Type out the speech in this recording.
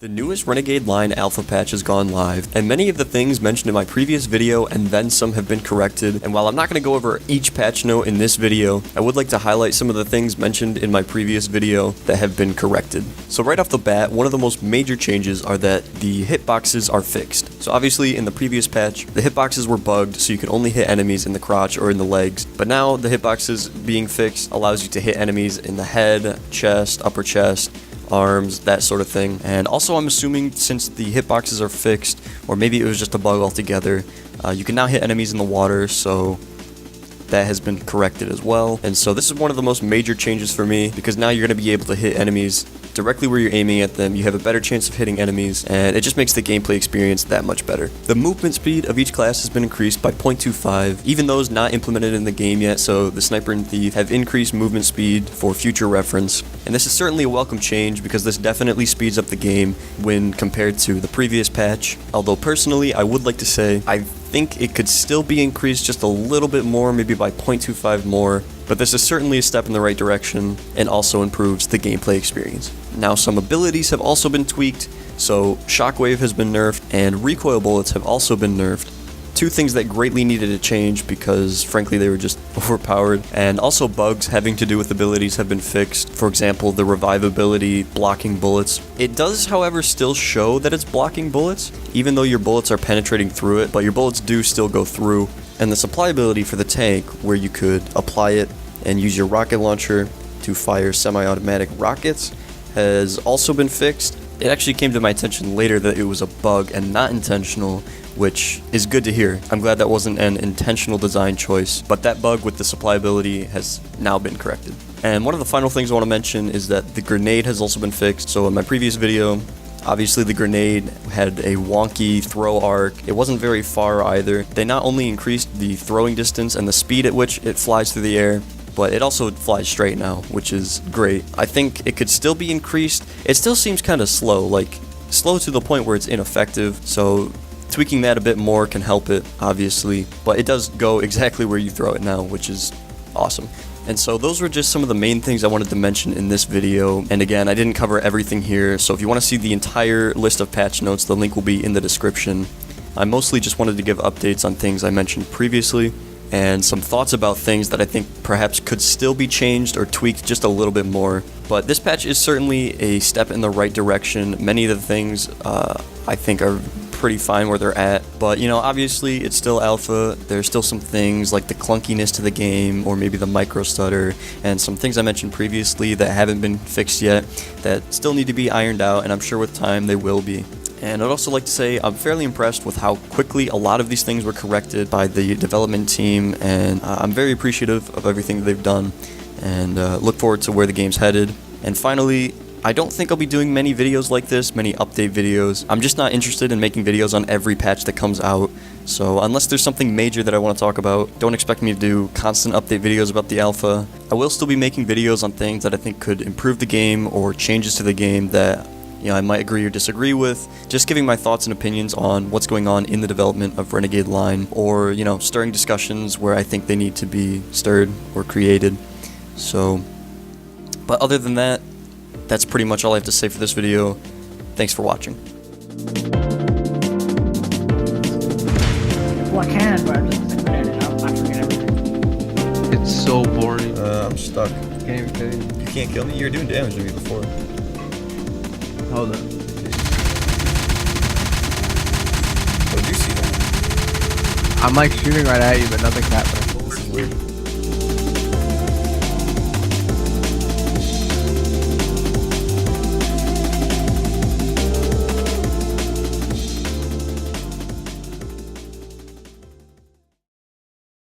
The newest Renegade Line Alpha patch has gone live, and many of the things mentioned in my previous video and then some have been corrected, and while I'm not going to go over each patch note in this video, I would like to highlight some of the things mentioned in my previous video that have been corrected. So right off the bat, one of the most major changes are that the hitboxes are fixed. So obviously in the previous patch, the hitboxes were bugged so you could only hit enemies in the crotch or in the legs, but now the hitboxes being fixed allows you to hit enemies in the head, chest, upper chest, arms, that sort of thing. And also I'm assuming since the hitboxes are fixed, or maybe it was just a bug altogether, you can now hit enemies in the water, so that has been corrected as well. And so this is one of the most major changes for me, because now you're going to be able to hit enemies directly where you're aiming at them. You have a better chance of hitting enemies, and it just makes the gameplay experience that much better. The movement speed of each class has been increased by 0.25, even though it's not implemented in the game yet, so the Sniper and Thief have increased movement speed for future reference. And this is certainly a welcome change, because this definitely speeds up the game when compared to the previous patch. Although personally, I would like to say I think it could still be increased just a little bit more, maybe by 0.25 more, but this is certainly a step in the right direction and also improves the gameplay experience. Now some abilities have also been tweaked, so Shockwave has been nerfed and recoil bullets have also been nerfed. Two things that greatly needed to change because frankly they were just overpowered, and also bugs having to do with abilities have been fixed. For example, the revive ability blocking bullets. It does however still show that it's blocking bullets, even though your bullets are penetrating through it, but your bullets do still go through. And the supply ability for the tank, where you could apply it and use your rocket launcher to fire semi-automatic rockets, has also been fixed. It actually came to my attention later that it was a bug and not intentional, which is good to hear. I'm glad that wasn't an intentional design choice, but that bug with the supply ability has now been corrected. And one of the final things I want to mention is that the grenade has also been fixed. So in my previous video, obviously the grenade had a wonky throw arc. It wasn't very far either. They not only increased the throwing distance and the speed at which it flies through the air, but it also flies straight now, which is great. I think it could still be increased. It still seems kind of slow, like slow to the point where it's ineffective, so tweaking that a bit more can help it, obviously, but it does go exactly where you throw it now, which is awesome. And so those were just some of the main things I wanted to mention in this video, and again, I didn't cover everything here, so if you want to see the entire list of patch notes, the link will be in the description. I mostly just wanted to give updates on things I mentioned previously, and some thoughts about things that I think perhaps could still be changed or tweaked just a little bit more. But this patch is certainly a step in the right direction. Many of the things I think are pretty fine where they're at, but you know, obviously it's still alpha. There's still some things like the clunkiness to the game, or maybe the micro stutter, and some things I mentioned previously that haven't been fixed yet that still need to be ironed out, and I'm sure with time they will be. And I'd also like to say I'm fairly impressed with how quickly a lot of these things were corrected by the development team, and I'm very appreciative of everything that they've done, and look forward to where the game's headed. And finally, I don't think I'll be doing many videos like this, many update videos. I'm just not interested in making videos on every patch that comes out, so unless there's something major that I want to talk about, don't expect me to do constant update videos about the alpha. I will still be making videos on things that I think could improve the game, or changes to the game that I might agree or disagree with, just giving my thoughts and opinions on what's going on in the development of Renegade Line, or, stirring discussions where I think they need to be stirred or created. So, but other than that, that's pretty much all I have to say for this video. Thanks for watching. Well, I can, but I'm just I forget everything. It's so boring. I'm stuck. Can't even kill you. You can't kill me? You were doing damage to me before. Hold up. How did you see that? I'm like shooting right at you, but nothing's happening. This is weird.